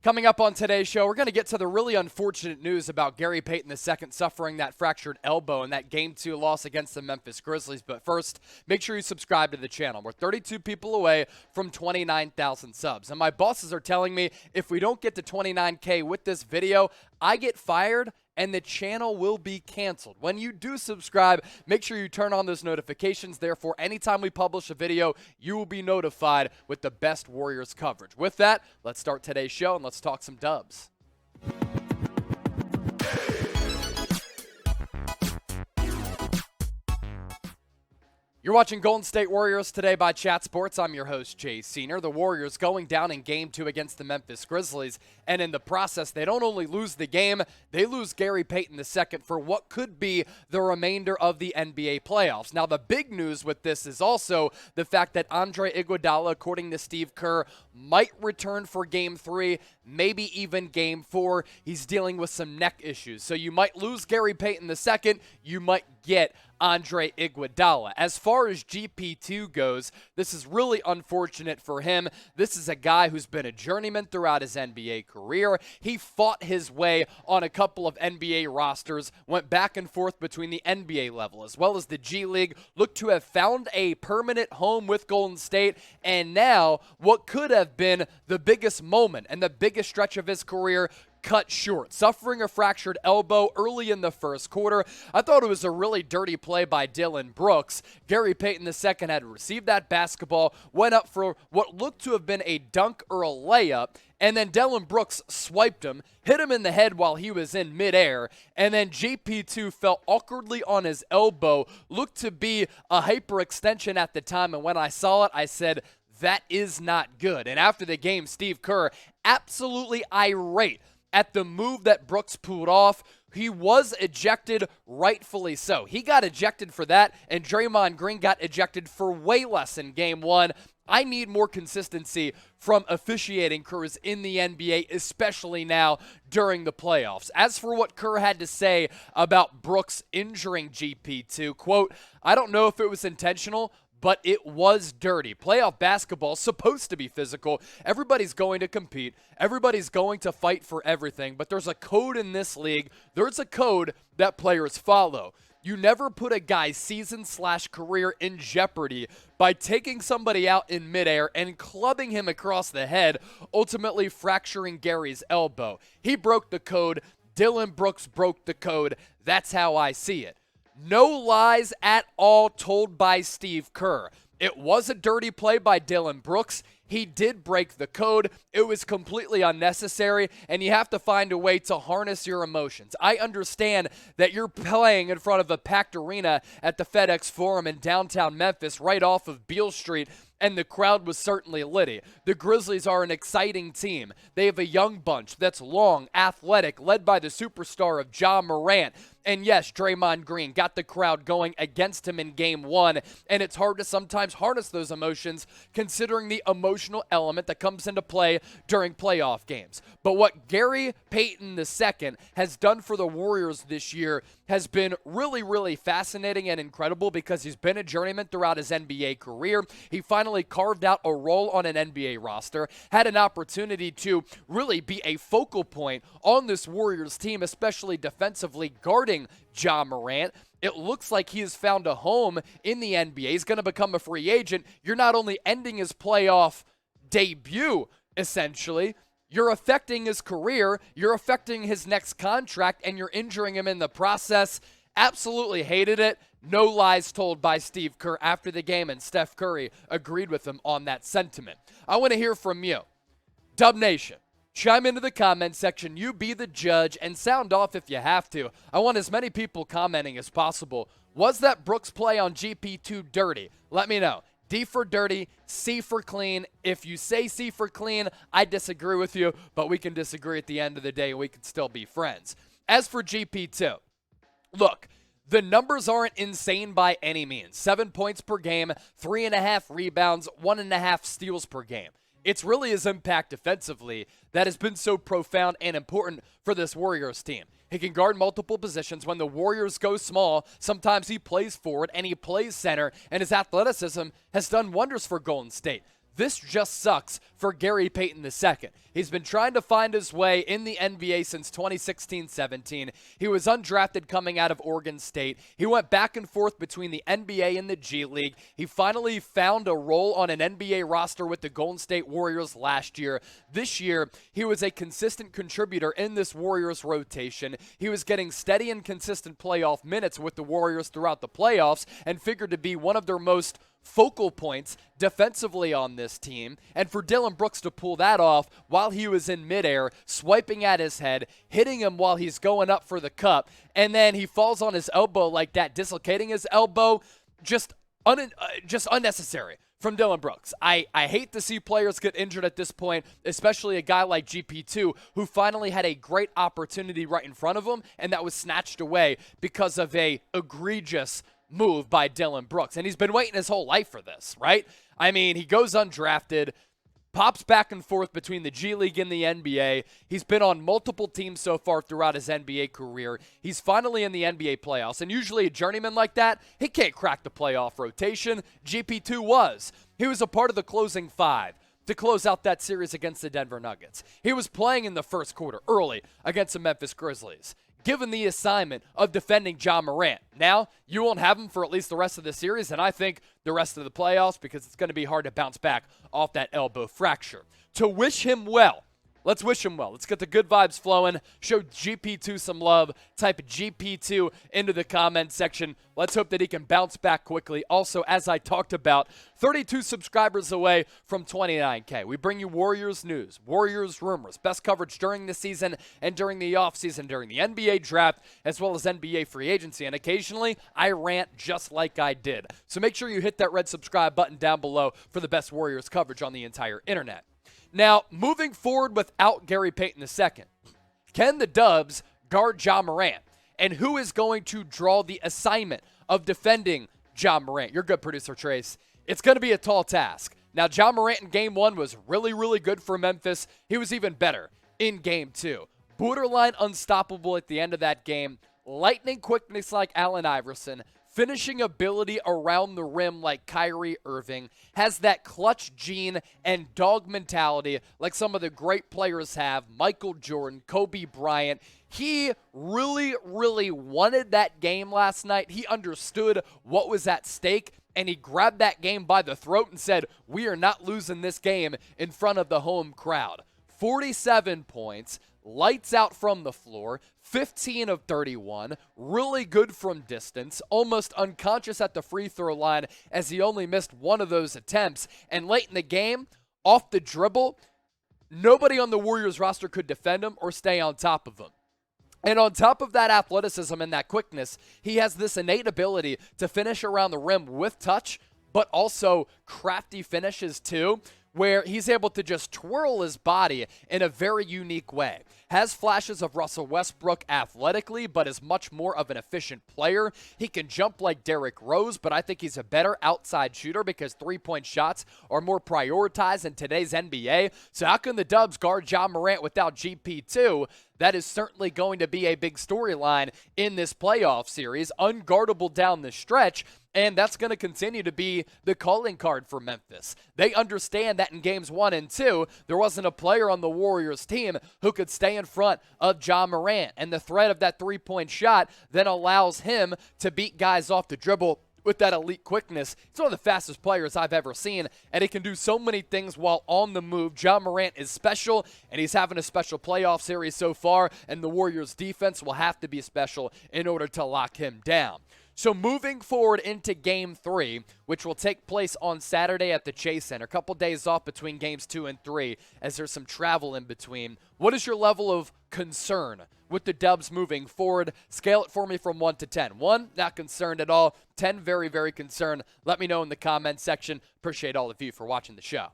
Coming up on today's show, we're going to get to the really unfortunate news about Gary Payton II suffering that fractured elbow in that Game 2 loss against the Memphis Grizzlies. But first, make sure you subscribe to the channel. We're 32 people away from 29,000 subs. And my bosses are telling me if we don't get to 29K with this video, I get fired and the channel will be canceled. When you do subscribe, make sure you turn on those notifications. Therefore, anytime we publish a video, you will be notified with the best Warriors coverage. With that, let's start today's show and let's talk some Dubs. You're watching Golden State Warriors Today by Chat Sports. I'm your host, Jay Senior. The Warriors going down in Game 2 against the Memphis Grizzlies, and in the process, they don't only lose the game, they lose Gary Payton II for what could be the remainder of the NBA playoffs. Now, the big news with this is also the fact that Andre Iguodala, according to Steve Kerr, might return for Game 3, maybe even Game 4. He's dealing with some neck issues, so you might lose Gary Payton II, you might get Andre Iguodala. As far as GP2 goes, this is really unfortunate for him. This is a guy who's been a journeyman throughout his NBA career. He fought his way on a couple of NBA rosters, went back and forth between the NBA level as well as the G League, looked to have found a permanent home with Golden State, and now what could have been the biggest moment and the biggest stretch of his career cut short, suffering a fractured elbow early in the first quarter. I thought it was a really dirty play by Dillon Brooks. Gary Payton II had received that basketball, went up for what looked to have been a dunk or a layup, and then Dillon Brooks swiped him, hit him in the head while he was in midair, and then GP2 fell awkwardly on his elbow, looked to be a hyperextension at the time, and when I saw it, I said, that is not good. And after the game, Steve Kerr, absolutely irate at the move that Brooks pulled off. He was ejected, rightfully so. He got ejected for that, and Draymond Green got ejected for way less in Game 1. I need more consistency from officiating crews in the NBA, especially now during the playoffs. As for what Kerr had to say about Brooks injuring GP2, quote, I don't know if it was intentional, but it was dirty. Playoff basketball is supposed to be physical. Everybody's going to compete. Everybody's going to fight for everything. But there's a code in this league. There's a code that players follow. You never put a guy's season/career in jeopardy by taking somebody out in midair and clubbing him across the head, ultimately fracturing Gary's elbow. He broke the code. Dillon Brooks broke the code. That's how I see it. No lies at all told by Steve Kerr. It was a dirty play by Dillon Brooks. He did break the code. It was completely unnecessary, and you have to find a way to harness your emotions. I understand that you're playing in front of a packed arena at the FedEx Forum in downtown Memphis, right off of Beale Street, and the crowd was certainly litty. The Grizzlies are an exciting team. They have a young bunch that's long, athletic, led by the superstar of Morant. And yes, Draymond Green got the crowd going against him in Game 1, and it's hard to sometimes harness those emotions considering the emotional element that comes into play during playoff games. But what Gary Payton II has done for the Warriors this year has been really, really fascinating and incredible because he's been a journeyman throughout his NBA career. He finally carved out a role on an NBA roster, had an opportunity to really be a focal point on this Warriors team, especially defensively guarding Morant. It looks like he has found a home in the NBA. He's going to become a free agent. You're not only ending his playoff debut, essentially, you're affecting his career, you're affecting his next contract, and you're injuring him in the process. Absolutely hated it. No lies told by Steve Kerr after the game, and Steph Curry agreed with him on that sentiment. I want to hear from you. Dub Nation, chime into the comment section. You be the judge and sound off if you have to. I want as many people commenting as possible. Was that Brooks play on GP2 dirty? Let me know. D for dirty, C for clean. If you say C for clean, I disagree with you, but we can disagree at the end of the day. We can still be friends. As for GP2, look, the numbers aren't insane by any means. 7 points per game, 3.5 rebounds, 1.5 steals per game. It's really his impact defensively that has been so profound and important for this Warriors team. He can guard multiple positions. When the Warriors go small, sometimes he plays forward and he plays center, and his athleticism has done wonders for Golden State. This just sucks for Gary Payton II. He's been trying to find his way in the NBA since 2016-17. He was undrafted coming out of Oregon State. He went back and forth between the NBA and the G League. He finally found a role on an NBA roster with the Golden State Warriors last year. This year, he was a consistent contributor in this Warriors rotation. He was getting steady and consistent playoff minutes with the Warriors throughout the playoffs and figured to be one of their most focal points defensively on this team. And for Dillon Brooks to pull that off while he was in midair, swiping at his head, hitting him while he's going up for the cup, and then he falls on his elbow like that, dislocating his elbow, just unnecessary from Dillon Brooks. I hate to see players get injured at this point, especially a guy like GP2, who finally had a great opportunity right in front of him, and that was snatched away because of a egregious move by Dillon Brooks. And he's been waiting his whole life for this, right? I mean, he goes undrafted, pops back and forth between the G League and the NBA. He's been on multiple teams so far throughout his NBA career. He's finally in the NBA playoffs. And usually a journeyman like that, he can't crack the playoff rotation. GP2 was. He was a part of the closing five to close out that series against the Denver Nuggets. He was playing in the first quarter early against the Memphis Grizzlies, given the assignment of defending Ja Morant. Now, you won't have him for at least the rest of the series, and I think the rest of the playoffs, because it's going to be hard to bounce back off that elbow fracture. To wish him well, let's wish him well. Let's get the good vibes flowing. Show GP2 some love. Type GP2 into the comment section. Let's hope that he can bounce back quickly. Also, as I talked about, 32 subscribers away from 29K. We bring you Warriors news, Warriors rumors, best coverage during the season and during the offseason, during the NBA draft, as well as NBA free agency. And occasionally, I rant just like I did. So make sure you hit that red subscribe button down below for the best Warriors coverage on the entire internet. Now, moving forward without Gary Payton II, can the Dubs guard Ja Morant? And who is going to draw the assignment of defending Ja Morant? Your good producer, Trace. It's going to be a tall task. Now, Ja Morant in Game 1 was really, really good for Memphis. He was even better in Game 2. Borderline unstoppable at the end of that game. Lightning quickness like Allen Iverson. Finishing ability around the rim like Kyrie Irving, has that clutch gene and dog mentality like some of the great players have, Michael Jordan, Kobe Bryant. He really, really wanted that game last night. He understood what was at stake, and he grabbed that game by the throat and said, we are not losing this game in front of the home crowd. 47 points. Lights out from the floor, 15 of 31, really good from distance, almost unconscious at the free throw line as he only missed one of those attempts. And late in the game, off the dribble, nobody on the Warriors roster could defend him or stay on top of him. And on top of that athleticism and that quickness, he has this innate ability to finish around the rim with touch, but also crafty finishes too, where he's able to just twirl his body in a very unique way. Has flashes of Russell Westbrook athletically, but is much more of an efficient player. He can jump like Derrick Rose, but I think he's a better outside shooter because three-point shots are more prioritized in today's NBA. So how can the Dubs guard Ja Morant without GP2? That is certainly going to be a big storyline in this playoff series, unguardable down the stretch, and that's going to continue to be the calling card for Memphis. They understand that in games 1 and 2, there wasn't a player on the Warriors team who could stay in front of Ja Morant, and the threat of that three-point shot then allows him to beat guys off the dribble with that elite quickness. He's one of the fastest players I've ever seen, and he can do so many things while on the move. Ja Morant is special, and he's having a special playoff series so far, and the Warriors' defense will have to be special in order to lock him down. So moving forward into Game 3, which will take place on Saturday at the Chase Center, a couple days off between Games 2 and 3 as there's some travel in between. What is your level of concern with the Dubs moving forward? Scale it for me from 1 to 10. 1, not concerned at all. 10, very, very concerned. Let me know in the comment section. Appreciate all of you for watching the show.